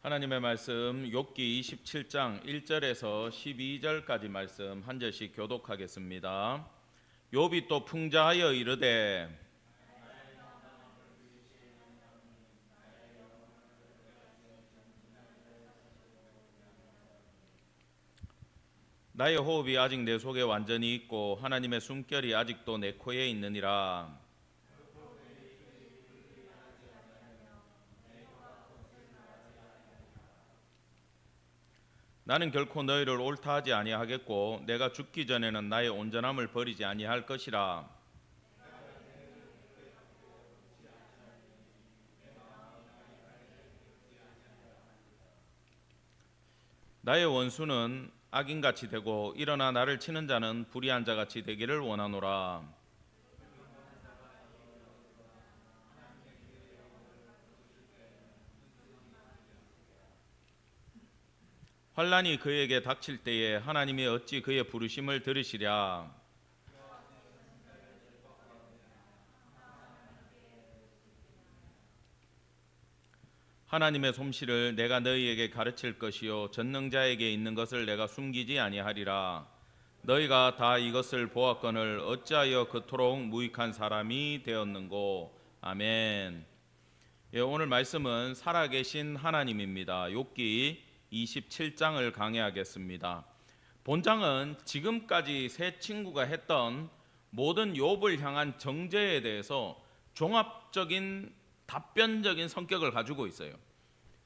하나님의 말씀 욥기 27장 1절에서 12절까지 말씀 한 절씩 교독하겠습니다. 욥이 또 풍자하여 이르되 나의 호흡이 아직 내 속에 완전히 있고 하나님의 숨결이 아직도 내 코에 있느니라. 나는 결코 너희를 옳다 하지 아니하겠고 내가 죽기 전에는 나의 온전함을 버리지 아니할 것이라. 나의 원수는 악인같이 되고 일어나 나를 치는 자는 불의한 자같이 되기를 원하노라. 환난이 그에게 닥칠 때에 하나님이 어찌 그의 부르심을 들으시랴. 하나님의 솜씨를 내가 너희에게 가르칠 것이요 전능자에게 있는 것을 내가 숨기지 아니하리라. 너희가 다 이것을 보았거늘 어찌하여 그토록 무익한 사람이 되었는고. 아멘. 오늘 말씀은 살아계신 하나님입니다. 욥기 27장을 강해하겠습니다. 본장은 지금까지 세 친구가 했던 모든 욥을 향한 정죄에 대해서 종합적인 답변적인 성격을 가지고 있어요.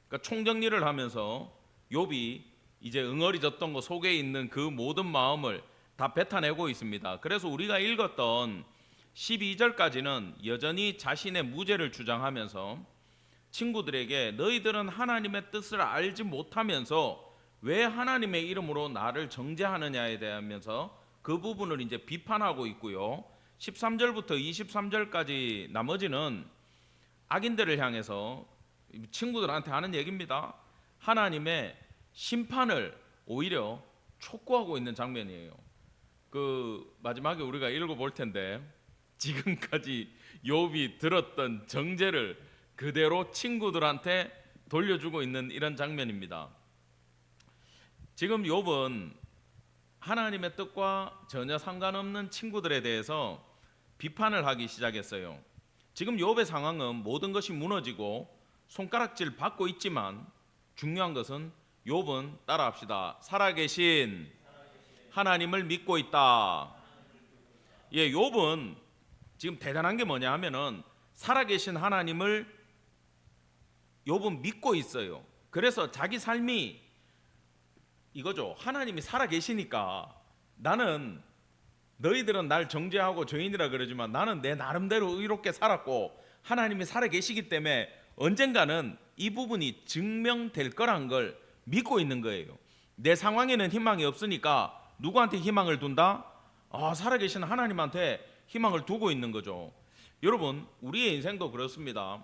그러니까 총정리를 하면서 욥이 이제 응어리졌던 것 속에 있는 그 모든 마음을 다 뱉어내고 있습니다. 그래서 우리가 읽었던 12절까지는 여전히 자신의 무죄를 주장하면서 친구들에게 너희들은 하나님의 뜻을 알지 못하면서 왜 하나님의 이름으로 나를 정죄하느냐에 대하면서 그 부분을 이제 비판하고 있고요. 13절부터 23절까지 나머지는 악인들을 향해서 친구들한테 하는 얘기입니다. 하나님의 심판을 오히려 촉구하고 있는 장면이에요. 그 마지막에 우리가 읽어볼 텐데 지금까지 욥이 들었던 정죄를 그대로 친구들한테 돌려주고 있는 이런 장면입니다. 지금 욥은 하나님의 뜻과 전혀 상관없는 친구들에 대해서 비판을 하기 시작했어요. 지금 욥의 상황은 모든 것이 무너지고 손가락질 받고 있지만 중요한 것은 욥은 따라합시다. 살아계신 하나님을 믿고 있다. 욥은 지금 대단한 게 뭐냐 하면은 살아계신 하나님을 욥은 믿고 있어요. 그래서 자기 삶이 이거죠. 하나님이 살아계시니까 나는 너희들은 날 정죄하고 죄인이라 그러지만 나는 내 나름대로 의롭게 살았고 하나님이 살아계시기 때문에 언젠가는 이 부분이 증명될 거란 걸 믿고 있는 거예요. 내 상황에는 희망이 없으니까 누구한테 희망을 둔다? 살아계신 하나님한테 희망을 두고 있는 거죠. 여러분, 우리의 인생도 그렇습니다.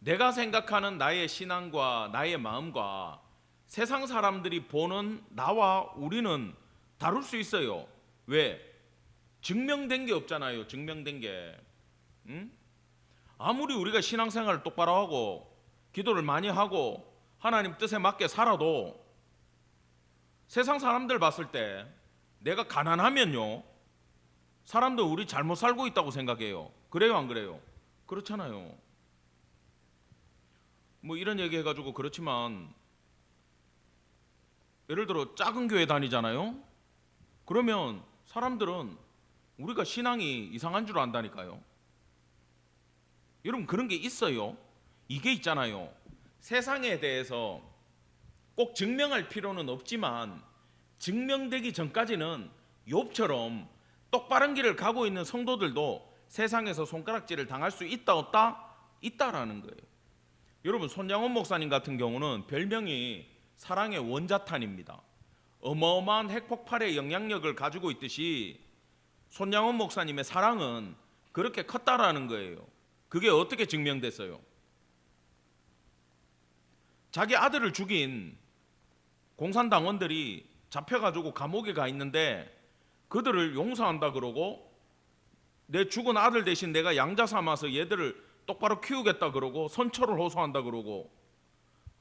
내가 생각하는 나의 신앙과 나의 마음과 세상 사람들이 보는 나와 우리는 다를 수 있어요. 왜? 증명된 게 없잖아요. 증명된 게. 아무리 우리가 신앙생활을 똑바로 하고 기도를 많이 하고 하나님 뜻에 맞게 살아도 세상 사람들 봤을 때 내가 가난하면요, 사람들 우리 잘못 살고 있다고 생각해요. 그래요, 안 그래요? 그렇잖아요. 뭐 이런 얘기 해가지고 그렇지만 예를 들어 작은 교회 다니잖아요. 그러면 사람들은 우리가 신앙이 이상한 줄 안다니까요. 여러분, 그런 게 있어요. 이게 있잖아요. 세상에 대해서 꼭 증명할 필요는 없지만 증명되기 전까지는 욥처럼 똑바른 길을 가고 있는 성도들도 세상에서 손가락질을 당할 수 있다 없다? 있다라는 거예요. 여러분, 손양원 목사님 같은 경우는 별명이 사랑의 원자탄입니다. 어마어마한 핵폭발의 영향력을 가지고 있듯이 손양원 목사님의 사랑은 그렇게 컸다라는 거예요. 그게 어떻게 증명됐어요? 자기 아들을 죽인 공산당원들이 잡혀가지고 감옥에 가 있는데 그들을 용서한다 그러고 내 죽은 아들 대신 내가 양자 삼아서 얘들을 똑바로 키우겠다 그러고 선처를 호소한다 그러고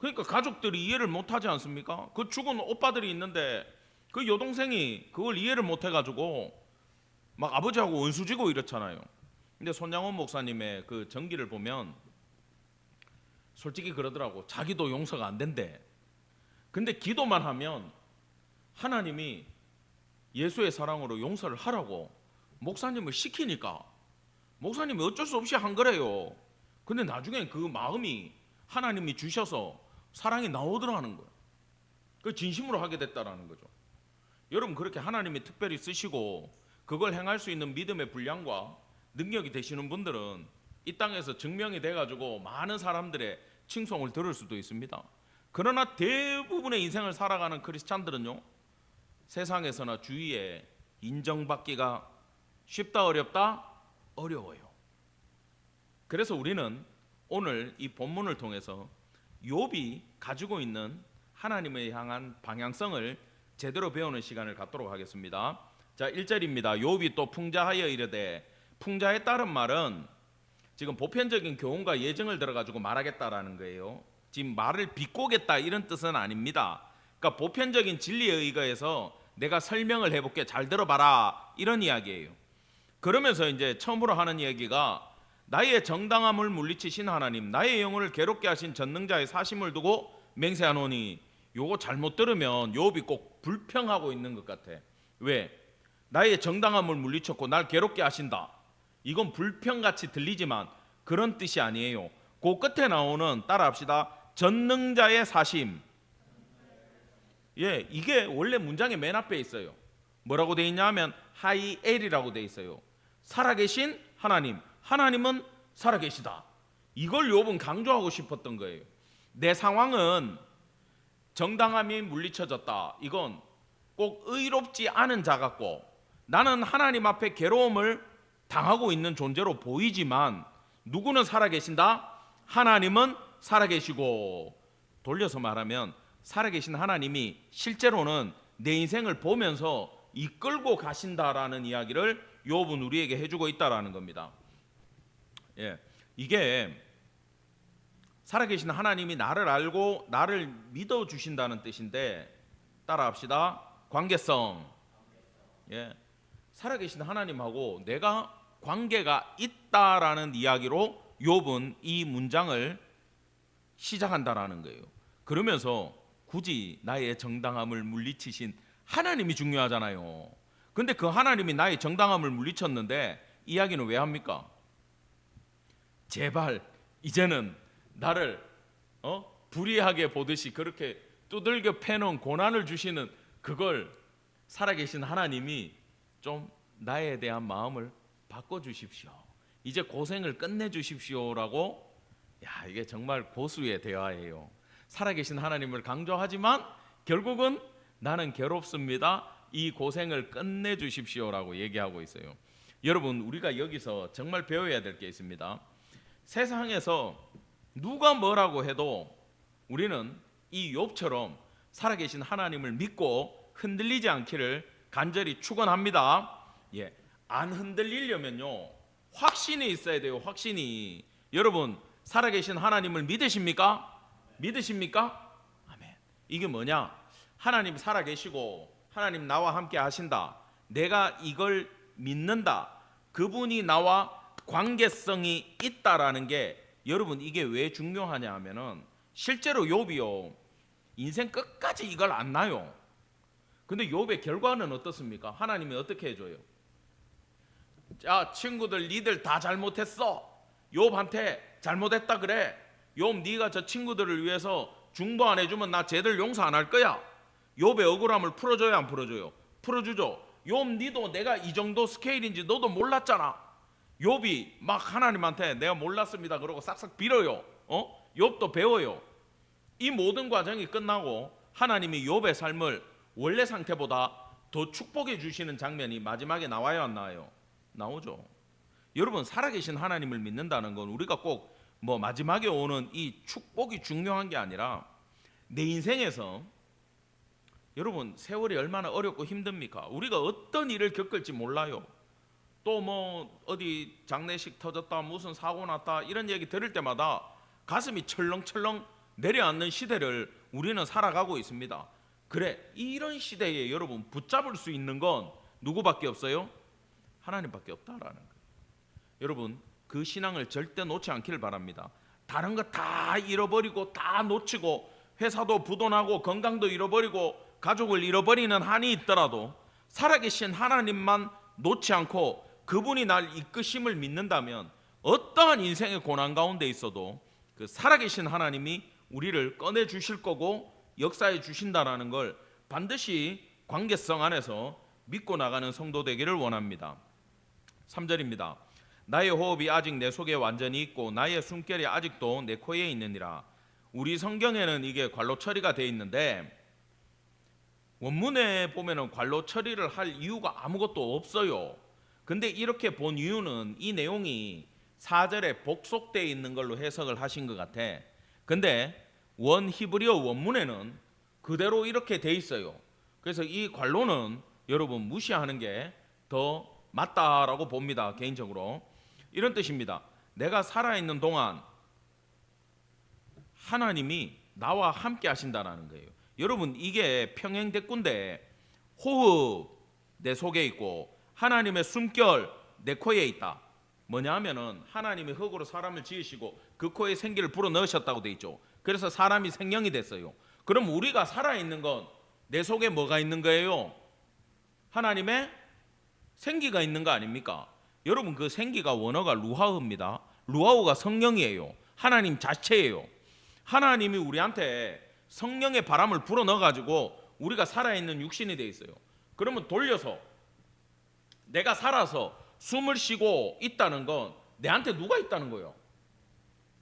그러니까 가족들이 이해를 못하지 않습니까? 그 죽은 오빠들이 있는데 그 여동생이 그걸 이해를 못해가지고 막 아버지하고 원수지고 이렇잖아요. 근데 손양원 목사님의 그 전기를 보면 솔직히 그러더라고. 자기도 용서가 안 된대. 근데 기도만 하면 하나님이 예수의 사랑으로 용서를 하라고 목사님을 시키니까 목사님이 어쩔 수 없이 한 거래요. 근데 나중에 그 마음이 하나님이 주셔서 사랑이 나오더라는 거예요. 그 진심으로 하게 됐다라는 거죠. 여러분, 그렇게 하나님이 특별히 쓰시고 그걸 행할 수 있는 믿음의 분량과 능력이 되시는 분들은 이 땅에서 증명이 돼가지고 많은 사람들의 칭송을 들을 수도 있습니다. 그러나 대부분의 인생을 살아가는 크리스찬들은요, 세상에서나 주위에 인정받기가 쉽다 어렵다? 어려워요. 그래서 우리는 오늘 이 본문을 통해서 욥이 가지고 있는 하나님을 향한 방향성을 제대로 배우는 시간을 갖도록 하겠습니다. 자, 1절입니다. 욥이 또 풍자하여 이르되, 풍자에 따른 말은 지금 보편적인 교훈과 예증을 들어가지고 말하겠다라는 거예요. 지금 말을 비꼬겠다 이런 뜻은 아닙니다. 그러니까 보편적인 진리에 의거해서 내가 설명을 해볼게, 잘 들어봐라, 이런 이야기예요. 그러면서 이제 처음으로 하는 이야기가 나의 정당함을 물리치신 하나님, 나의 영혼을 괴롭게 하신 전능자의 사심을 두고 맹세하노니, 요거 잘못 들으면 욥이 꼭 불평하고 있는 것 같아. 왜? 나의 정당함을 물리쳤고 날 괴롭게 하신다. 이건 불평같이 들리지만 그런 뜻이 아니에요. 그 끝에 나오는, 따라합시다, 전능자의 사심. 예, 이게 원래 문장의 맨 앞에 있어요. 뭐라고 돼 있냐면 하이엘이라고 돼 있어요. 살아계신 하나님, 하나님은 살아계시다. 이걸 욥은 강조하고 싶었던 거예요. 내 상황은 정당함이 물리쳐졌다. 이건 꼭 의롭지 않은 자 같고 나는 하나님 앞에 괴로움을 당하고 있는 존재로 보이지만 누구는 살아계신다? 하나님은 살아계시고, 돌려서 말하면 살아계신 하나님이 실제로는 내 인생을 보면서 이끌고 가신다라는 이야기를 욥은 우리에게 해주고 있다라는 겁니다. 예, 이게 살아계신 하나님이 나를 알고 나를 믿어주신다는 뜻인데, 따라합시다. 관계성. 예, 살아계신 하나님하고 내가 관계가 있다라는 이야기로 욥은 이 문장을 시작한다라는 거예요. 그러면서 굳이 나의 정당함을 물리치신 하나님이 중요하잖아요. 근데 그 하나님이 나의 정당함을 물리쳤는데 이야기는 왜 합니까? 제발 이제는 나를 불의하게 보듯이 그렇게 두들겨 패는 고난을 주시는 그걸 살아계신 하나님이 좀 나에 대한 마음을 바꿔주십시오. 이제 고생을 끝내주십시오라고. 야, 이게 정말 고수의 대화예요. 살아계신 하나님을 강조하지만 결국은 나는 괴롭습니다. 이 고생을 끝내주십시오라고 얘기하고 있어요. 여러분, 우리가 여기서 정말 배워야 될 게 있습니다. 세상에서 누가 뭐라고 해도 우리는 이 욥처럼 살아계신 하나님을 믿고 흔들리지 않기를 간절히 축원합니다. 예, 안 흔들리려면요, 확신이 있어야 돼요. 확신이. 여러분, 살아계신 하나님을 믿으십니까? 믿으십니까? 아멘. 이게 뭐냐? 하나님 살아계시고 하나님 나와 함께 하신다. 내가 이걸 믿는다. 그분이 나와 관계성이 있다라는 게, 여러분, 이게 왜 중요하냐 하면은 실제로 욥이요, 인생 끝까지 이걸 안 나요. 근데 욥의 결과는 어떻습니까? 하나님이 어떻게 해줘요? 자, 친구들, 니들 다 잘못했어. 욥한테 잘못했다 그래. 욥, 네가 저 친구들을 위해서 중보 안 해주면 나 쟤들 용서 안 할 거야. 욥의 억울함을 풀어줘야 안 풀어줘요? 풀어주죠. 욥, 니도 내가 이 정도 스케일인지 너도 몰랐잖아. 욥이 막 하나님한테 내가 몰랐습니다 그러고 싹싹 빌어요. 욥도 배워요. 이 모든 과정이 끝나고 하나님이 욥의 삶을 원래 상태보다 더 축복해 주시는 장면이 마지막에 나와요, 안 나와요? 나오죠. 여러분, 살아계신 하나님을 믿는다는 건 우리가 꼭 뭐 마지막에 오는 이 축복이 중요한 게 아니라 내 인생에서, 여러분, 세월이 얼마나 어렵고 힘듭니까? 우리가 어떤 일을 겪을지 몰라요. 또 뭐 어디 장례식 터졌다, 무슨 사고 났다, 이런 얘기 들을 때마다 가슴이 철렁철렁 내려앉는 시대를 우리는 살아가고 있습니다. 그래, 이런 시대에 여러분 붙잡을 수 있는 건 누구밖에 없어요? 하나님밖에 없다라는 거예요. 여러분, 그 신앙을 절대 놓지 않기를 바랍니다. 다른 거 다 잃어버리고 다 놓치고 회사도 부도나고 건강도 잃어버리고 가족을 잃어버리는 한이 있더라도 살아계신 하나님만 놓지 않고 그분이 날 이끄심을 믿는다면 어떠한 인생의 고난 가운데 있어도 그 살아계신 하나님이 우리를 꺼내 주실 거고 역사해 주신다라는 걸 반드시 관계성 안에서 믿고 나가는 성도 되기를 원합니다. 3절입니다. 나의 호흡이 아직 내 속에 완전히 있고 나의 숨결이 아직도 내 코에 있느니라. 우리 성경에는 이게 괄로 처리가 되어 있는데 원문에 보면은 괄로 처리를 할 이유가 아무것도 없어요. 근데 이렇게 본 이유는 이 내용이 4절에 복속되어 있는 걸로 해석을 하신 것 같아. 근데 히브리어 원문에는 그대로 이렇게 돼 있어요. 그래서 이 괄로는 여러분 무시하는 게 더 맞다라고 봅니다. 개인적으로 이런 뜻입니다. 내가 살아있는 동안 하나님이 나와 함께 하신다라는 거예요. 여러분, 이게 평행대꾸인데 호흡 내 속에 있고 하나님의 숨결 내 코에 있다. 뭐냐 하면은 하나님이 흙으로 사람을 지으시고 그 코에 생기를 불어넣으셨다고 돼 있죠. 그래서 사람이 생명이 됐어요. 그럼 우리가 살아있는 건 내 속에 뭐가 있는 거예요? 하나님의 생기가 있는 거 아닙니까? 여러분, 그 생기가 원어가 루하우입니다. 루하우가 성령이에요. 하나님 자체예요. 하나님이 우리한테 성령의 바람을 불어넣어가지고 우리가 살아있는 육신이 돼 있어요. 그러면 돌려서 내가 살아서 숨을 쉬고 있다는 건 내한테 누가 있다는 거예요?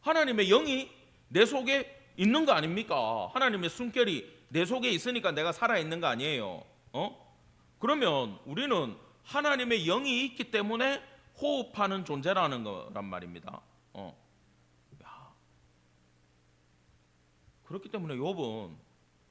하나님의 영이 내 속에 있는 거 아닙니까? 하나님의 숨결이 내 속에 있으니까 내가 살아있는 거 아니에요? 그러면 우리는 하나님의 영이 있기 때문에 호흡하는 존재라는 거란 말입니다. 그렇기 때문에 욥은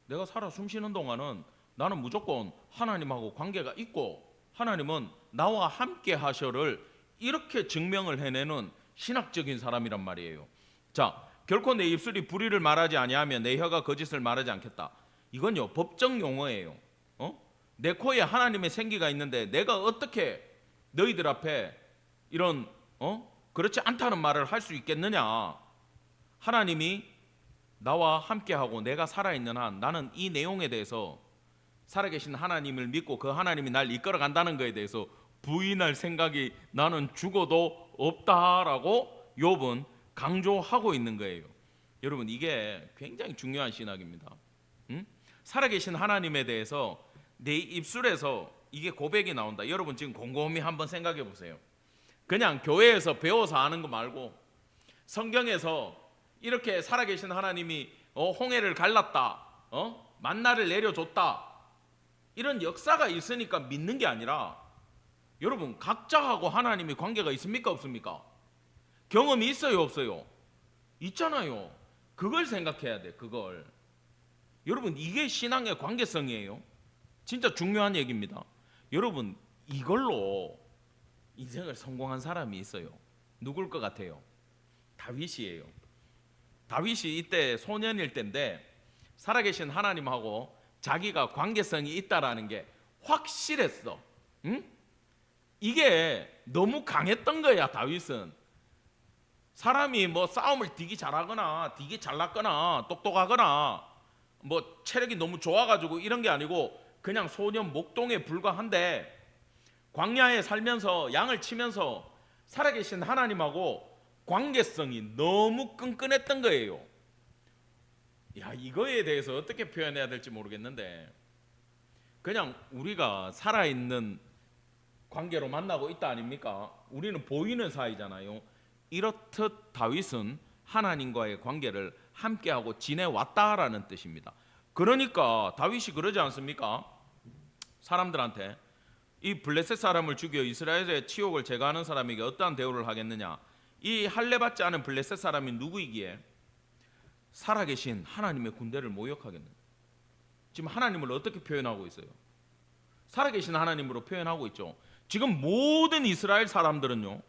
내가 살아 숨쉬는 동안은 나는 무조건 하나님하고 관계가 있고 하나님은 나와 함께 하셔를 이렇게 증명을 해내는 신학적인 사람이란 말이에요. 자, 결코 내 입술이 불의를 말하지 아니하며 내 혀가 거짓을 말하지 않겠다. 이건요 법정 용어예요. 내 코에 하나님의 생기가 있는데 내가 어떻게 너희들 앞에 이런 그렇지 않다는 말을 할 수 있겠느냐. 하나님이 나와 함께하고 내가 살아있는 한 나는 이 내용에 대해서 살아계신 하나님을 믿고 그 하나님이 날 이끌어 간다는 것에 대해서 부인할 생각이 나는 죽어도 없다라고 욥은 강조하고 있는 거예요. 여러분, 이게 굉장히 중요한 신학입니다. 살아계신 하나님에 대해서 내 입술에서 이게 고백이 나온다. 여러분 지금 곰곰이 한번 생각해 보세요. 그냥 교회에서 배워서 아는 거 말고 성경에서 이렇게 살아계신 하나님이 홍해를 갈랐다, 만나를 내려줬다, 이런 역사가 있으니까 믿는 게 아니라 여러분 각자하고 하나님이 관계가 있습니까 없습니까? 경험이 있어요 없어요? 있잖아요. 그걸 생각해야 돼. 그걸. 여러분 이게 신앙의 관계성이에요. 진짜 중요한 얘기입니다. 여러분 이걸로 인생을 성공한 사람이 있어요. 누굴 것 같아요? 다윗이에요. 다윗이 이때 소년일 때인데 살아계신 하나님하고 자기가 관계성이 있다라는 게 확실했어. 이게 너무 강했던 거야. 다윗은 사람이 뭐 싸움을 되게 잘하거나 되게 잘났거나 똑똑하거나 뭐 체력이 너무 좋아가지고 이런 게 아니고 그냥 소년 목동에 불과한데 광야에 살면서 양을 치면서 살아계신 하나님하고 관계성이 너무 끈끈했던 거예요. 야, 이거에 대해서 어떻게 표현해야 될지 모르겠는데 그냥 우리가 살아있는 관계로 만나고 있다 아닙니까? 우리는 보이는 사이잖아요. 이렇듯 다윗은 하나님과의 관계를 함께하고 지내왔다라는 뜻입니다. 그러니까 다윗이 그러지 않습니까? 사람들한테 이 블레셋 사람을 죽여 이스라엘의 치욕을 제거하는 사람에게 어떠한 대우를 하겠느냐. 이 할례받지 않은 블레셋 사람이 누구이기에 살아계신 하나님의 군대를 모욕하겠느냐. 지금 하나님을 어떻게 표현하고 있어요? 살아계신 하나님으로 표현하고 있죠. 지금 모든 이스라엘 사람들은요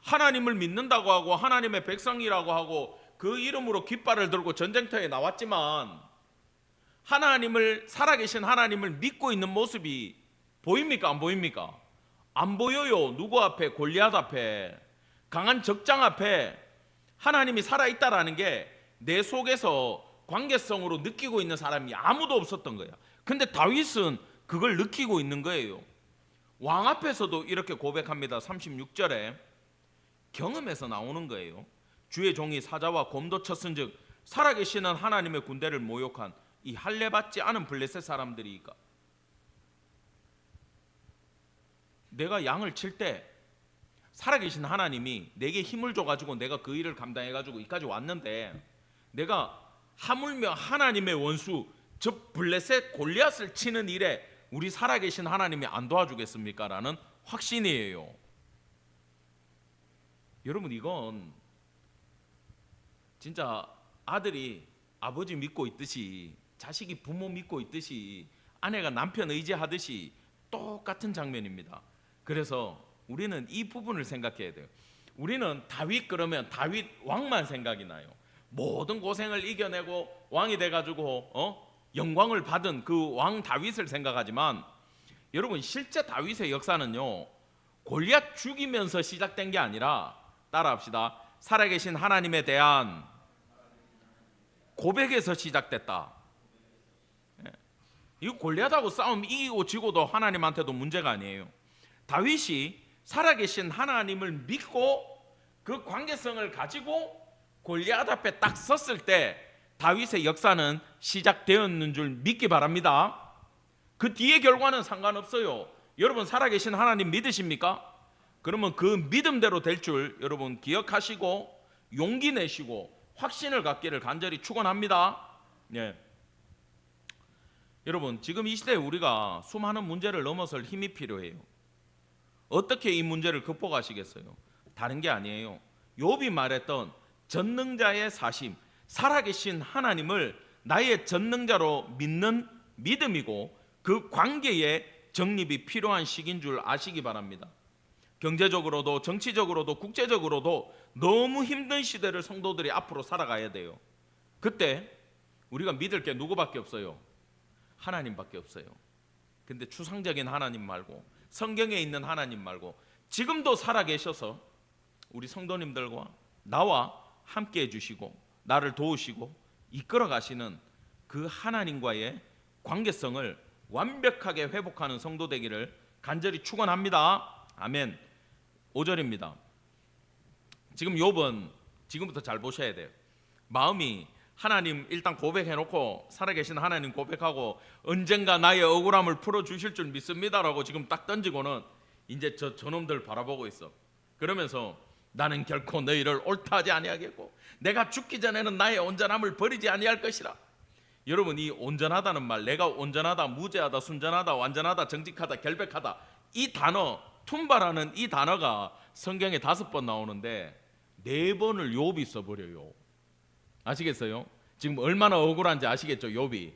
하나님을 믿는다고 하고 하나님의 백성이라고 하고 그 이름으로 깃발을 들고 전쟁터에 나왔지만 하나님을, 살아계신 하나님을 믿고 있는 모습이 보입니까? 안 보입니까? 안 보여요. 누구 앞에? 골리앗 앞에, 강한 적장 앞에 하나님이 살아있다라는 게 내 속에서 관계성으로 느끼고 있는 사람이 아무도 없었던 거야. 근데 다윗은 그걸 느끼고 있는 거예요. 왕 앞에서도 이렇게 고백합니다. 36절에 경험에서 나오는 거예요. 주의 종이 사자와 곰도 쳤은즉 살아계시는 하나님의 군대를 모욕한 이 할례받지 않은 블레셋 사람들이니까, 내가 양을 칠 때 살아계신 하나님이 내게 힘을 줘가지고 내가 그 일을 감당해가지고 이까지 왔는데, 내가 하물며 하나님의 원수 저 블레셋 골리앗을 치는 일에 우리 살아계신 하나님이 안 도와주겠습니까? 라는 확신이에요. 여러분, 이건 진짜 아들이 아버지 믿고 있듯이, 자식이 부모 믿고 있듯이, 아내가 남편 의지하듯이 똑같은 장면입니다. 그래서 우리는 이 부분을 생각해야 돼요. 우리는 다윗 그러면 다윗 왕만 생각이 나요. 모든 고생을 이겨내고 왕이 돼가지고 영광을 받은 그 왕 다윗을 생각하지만, 여러분 실제 다윗의 역사는요, 골리앗 죽이면서 시작된 게 아니라, 따라합시다, 살아계신 하나님에 대한 고백에서 시작됐다. 이 골리앗하고 싸움 이기고 지고도 하나님한테도 문제가 아니에요. 다윗이 살아계신 하나님을 믿고 그 관계성을 가지고 골리앗 앞에 딱 섰을 때 다윗의 역사는 시작되었는 줄 믿기 바랍니다. 그 뒤의 결과는 상관없어요. 여러분 살아계신 하나님 믿으십니까? 그러면 그 믿음대로 될 줄 여러분 기억하시고 용기 내시고 확신을 갖기를 간절히 축원합니다. 네. 여러분 지금 이 시대에 우리가 수많은 문제를 넘어설 힘이 필요해요. 어떻게 이 문제를 극복하시겠어요? 다른 게 아니에요. 욥이 말했던 전능자의 사심, 살아계신 하나님을 나의 전능자로 믿는 믿음이고, 그 관계에 정립이 필요한 시기인 줄 아시기 바랍니다. 경제적으로도 정치적으로도 국제적으로도 너무 힘든 시대를 성도들이 앞으로 살아가야 돼요. 그때 우리가 믿을 게 누구밖에 없어요? 하나님밖에 없어요. 근데 추상적인 하나님 말고, 성경에 있는 하나님 말고, 지금도 살아계셔서 우리 성도님들과 나와 함께 해주시고 나를 도우시고 이끌어 가시는 그 하나님과의 관계성을 완벽하게 회복하는 성도 되기를 간절히 축원합니다. 아멘. 5절입니다. 지금 욥은 지금부터 잘 보셔야 돼요. 마음이 하나님 일단 고백해놓고 살아계신 하나님 고백하고 언젠가 나의 억울함을 풀어주실 줄 믿습니다라고 지금 딱 던지고는 이제 저놈들 바라보고 있어. 그러면서 나는 결코 너희를 옳다 하지 아니하겠고 내가 죽기 전에는 나의 온전함을 버리지 아니할 것이라. 여러분 이 온전하다는 말, 내가 온전하다, 무죄하다, 순전하다, 완전하다, 정직하다, 결백하다, 이 단어 툼바라는 이 단어가 성경에 5번 나오는데 4번을 욥이 써버려요. 아시겠어요? 지금 얼마나 억울한지 아시겠죠? 욥이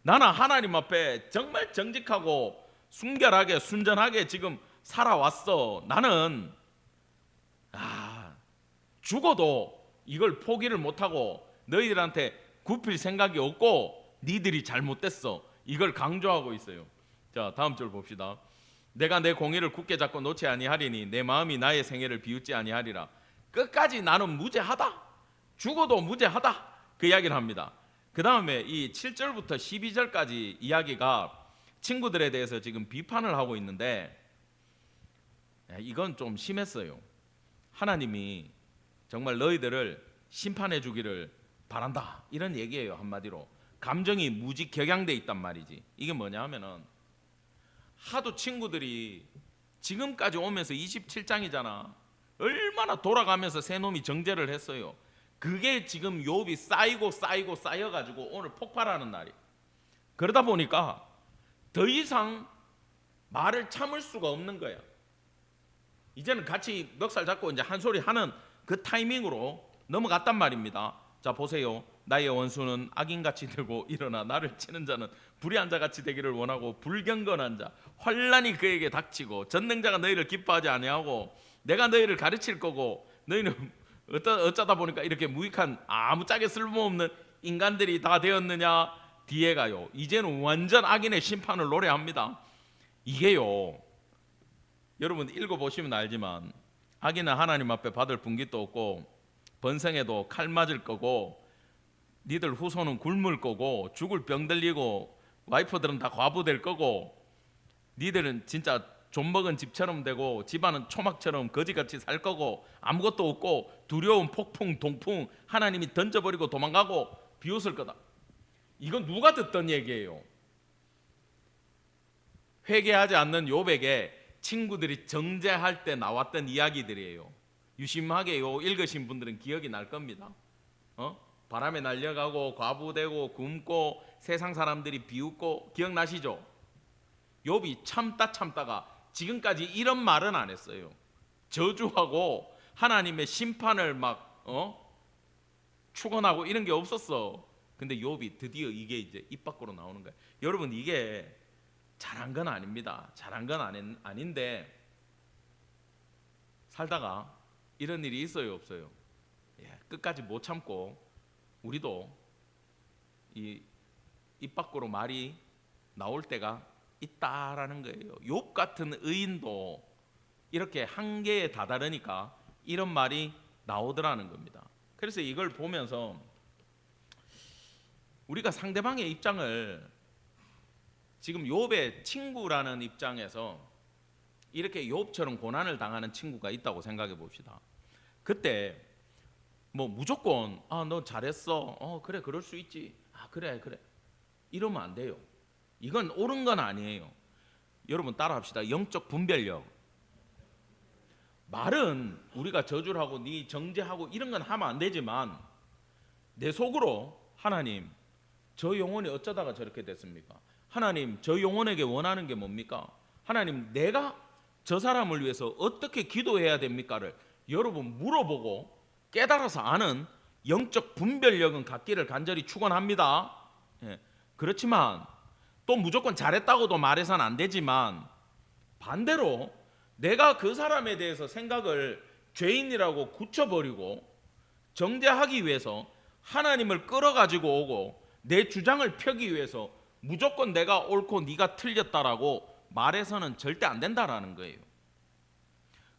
나는 하나님 앞에 정말 정직하고 순결하게 순전하게 지금 살아왔어. 나는 죽어도 이걸 포기를 못하고 너희들한테 굽힐 생각이 없고 니들이 잘못됐어. 이걸 강조하고 있어요. 자 다음 절 봅시다. 내가 내 공의를 굳게 잡고 놓지 아니하리니 내 마음이 나의 생애를 비웃지 아니하리라. 끝까지 나는 무죄하다. 죽어도 무죄하다. 그 이야기를 합니다. 그 다음에 이 7절부터 12절까지 이야기가 친구들에 대해서 지금 비판을 하고 있는데 이건 좀 심했어요. 하나님이 정말 너희들을 심판해 주기를 바란다 이런 얘기예요. 한마디로 감정이 무지 격양돼 있단 말이지. 이게 뭐냐 하면은 하도 친구들이 지금까지 오면서 27장이잖아 얼마나 돌아가면서 새 놈이 정죄를 했어요. 그게 지금 욥이 쌓이고 쌓여가지고 오늘 폭발하는 날이에요. 그러다 보니까 더 이상 말을 참을 수가 없는 거야. 이제는 같이 멱살 잡고 이제 한 소리 하는 그 타이밍으로 넘어갔단 말입니다. 자 보세요. 나의 원수는 악인같이 들고 일어나 나를 치는 자는 불의한 자같이 되기를 원하고 불경건한 자 환난이 그에게 닥치고 전능자가 너희를 기뻐하지 아니하고 내가 너희를 가르칠 거고 너희는 어쩌다 보니까 이렇게 무익한 아무짝에 쓸모없는 인간들이 다 되었느냐? 뒤에 가요. 이제는 완전 악인의 심판을 노래합니다. 이게요, 여러분 읽어보시면 알지만 악인은 하나님 앞에 받을 분깃도 없고 번성에도 칼 맞을 거고 니들 후손은 굶을 거고 죽을 병 들리고 와이프들은 다 과부 될 거고 니들은 진짜 좀 먹은 집처럼 되고 집안은 초막처럼 거지같이 살 거고 아무것도 없고 두려운 폭풍 동풍 하나님이 던져버리고 도망가고 비웃을 거다. 이건 누가 듣던 얘기예요? 회개하지 않는 욥에게 친구들이 정죄할 때 나왔던 이야기들이에요. 유심하게요 읽으신 분들은 기억이 날 겁니다. 바람에 날려가고 과부되고 굶고 세상 사람들이 비웃고 기억나시죠? 욥이 참다가 지금까지 이런 말은 안 했어요. 저주하고 하나님의 심판을 막 축원하고 이런 게 없었어. 근데 욥이 드디어 이게 이제 입 밖으로 나오는 거예요. 여러분 이게 잘한 건 아닙니다. 잘한 건 아닌데 살다가 이런 일이 있어요 없어요? 끝까지 못 참고 우리도 이 입 밖으로 말이 나올 때가 있다라는 거예요. 욥 같은 의인도 이렇게 한계에 다다르니까 이런 말이 나오더라는 겁니다. 그래서 이걸 보면서 우리가 상대방의 입장을 지금 욥의 친구라는 입장에서 이렇게 욥처럼 고난을 당하는 친구가 있다고 생각해 봅시다. 그때 뭐 무조건 너 잘했어. 그래 그럴 수 있지. 그래 이러면 안 돼요. 이건 옳은 건 아니에요. 여러분 따라합시다. 영적 분별력. 말은 우리가 저주를 하고 네 정죄하고 이런 건 하면 안 되지만 내 속으로 하나님 저 영혼이 어쩌다가 저렇게 됐습니까? 하나님 저 영혼에게 원하는 게 뭡니까? 하나님 내가 저 사람을 위해서 어떻게 기도해야 됩니까를 여러분 물어보고 깨달아서 아는 영적 분별력은 갖기를 간절히 축원합니다. 그렇지만 또 무조건 잘했다고도 말해서는 안 되지만 반대로 내가 그 사람에 대해서 생각을 죄인이라고 굳혀버리고 정죄하기 위해서 하나님을 끌어가지고 오고 내 주장을 펴기 위해서 무조건 내가 옳고 네가 틀렸다라고 말해서는 절대 안 된다라는 거예요.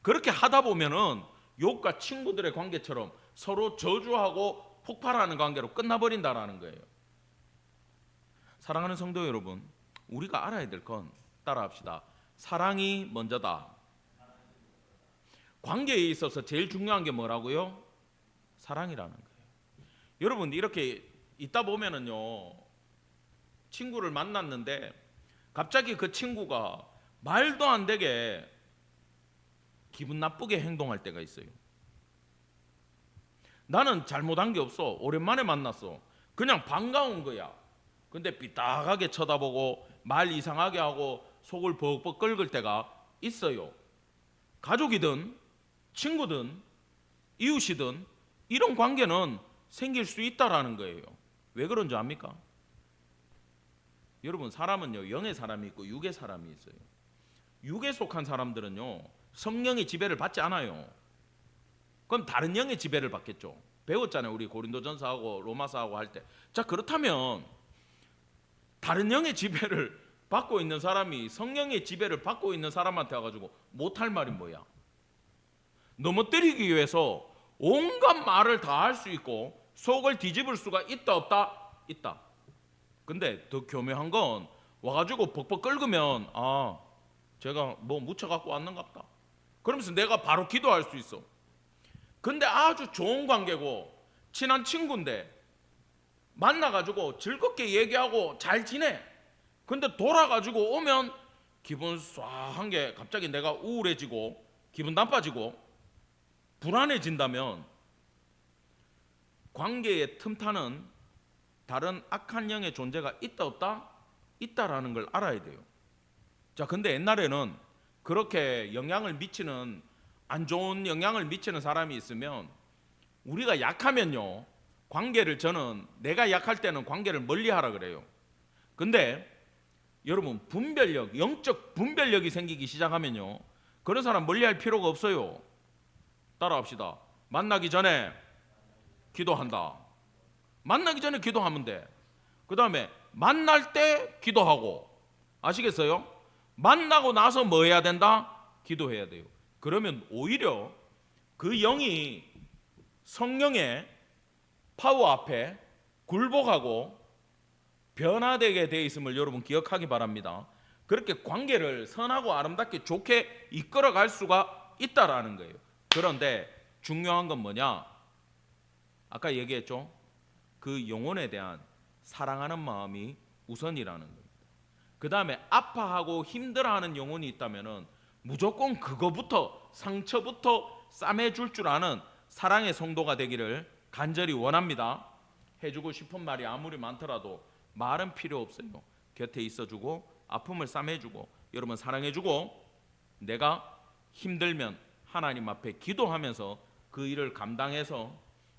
그렇게 하다 보면은 욥과 친구들의 관계처럼 서로 저주하고 폭발하는 관계로 끝나버린다라는 거예요. 사랑하는 성도 여러분, 우리가 알아야 될 건 따라합시다. 사랑이 먼저다. 관계에 있어서 제일 중요한 게 뭐라고요? 사랑이라는 거예요. 여러분 이렇게 있다 보면은요, 친구를 만났는데 갑자기 그 친구가 말도 안 되게 기분 나쁘게 행동할 때가 있어요. 나는 잘못한 게 없어. 오랜만에 만났어. 그냥 반가운 거야. 근데 삐딱하게 쳐다보고 말 이상하게 하고 속을 벅벅 끓을 때가 있어요. 가족이든 친구든 이웃이든 이런 관계는 생길 수 있다라는 거예요. 왜 그런지 압니까? 여러분 사람은요 영의 사람이 있고 육의 사람이 있어요. 육에 속한 사람들은요 성령의 지배를 받지 않아요. 그럼 다른 영의 지배를 받겠죠. 배웠잖아요. 우리 고린도전서하고 로마서하고 할 때. 자 그렇다면 다른 영의 지배를 받고 있는 사람이 성령의 지배를 받고 있는 사람한테 와가지고 못할 말이 뭐야? 넘어뜨리기 위해서 온갖 말을 다 할 수 있고 속을 뒤집을 수가 있다 없다? 있다. 근데 더 교묘한 건 와가지고 벅벅 끓으면 제가 뭐 묻혀갖고 왔는갑다. 그러면서 내가 바로 기도할 수 있어. 근데 아주 좋은 관계고 친한 친구인데 만나가지고 즐겁게 얘기하고 잘 지내. 근데 돌아가지고 오면 기분 쏴한 게 갑자기 내가 우울해지고 기분 나빠지고 불안해진다면 관계의 틈타는 다른 악한 영의 존재가 있다 없다? 있다라는 걸 알아야 돼요. 자, 근데 옛날에는 그렇게 영향을 미치는 안 좋은 영향을 미치는 사람이 있으면 우리가 약하면요 관계를 저는 내가 약할 때는 관계를 멀리하라 그래요. 근데 여러분 분별력, 영적 분별력이 생기기 시작하면요 그런 사람 멀리할 필요가 없어요. 따라합시다. 만나기 전에 기도한다. 만나기 전에 기도하면 돼. 그 다음에 만날 때 기도하고, 아시겠어요? 만나고 나서 뭐 해야 된다? 기도해야 돼요. 그러면 오히려 그 영이 성령의 파워 앞에 굴복하고 변화되게 되어 있음을 여러분 기억하기 바랍니다. 그렇게 관계를 선하고 아름답게 좋게 이끌어갈 수가 있다라는 거예요. 그런데 중요한 건 뭐냐? 아까 얘기했죠? 그 영혼에 대한 사랑하는 마음이 우선이라는 겁니다. 그 다음에 아파하고 힘들어하는 영혼이 있다면 무조건 그거부터, 상처부터 싸매줄 줄 아는 사랑의 성도가 되기를 간절히 원합니다. 해주고 싶은 말이 아무리 많더라도 말은 필요 없어요. 곁에 있어주고 아픔을 싸매주고 여러분 사랑해주고, 내가 힘들면 하나님 앞에 기도하면서 그 일을 감당해서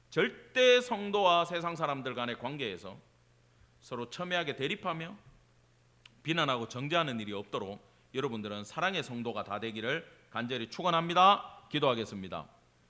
절대 성도와 세상 사람들 간의 관계에서 서로 첨예하게 대립하며 비난하고 정죄하는 일이 없도록 여러분들은 사랑의 성도가 다 되기를 간절히 축원합니다. 기도하겠습니다.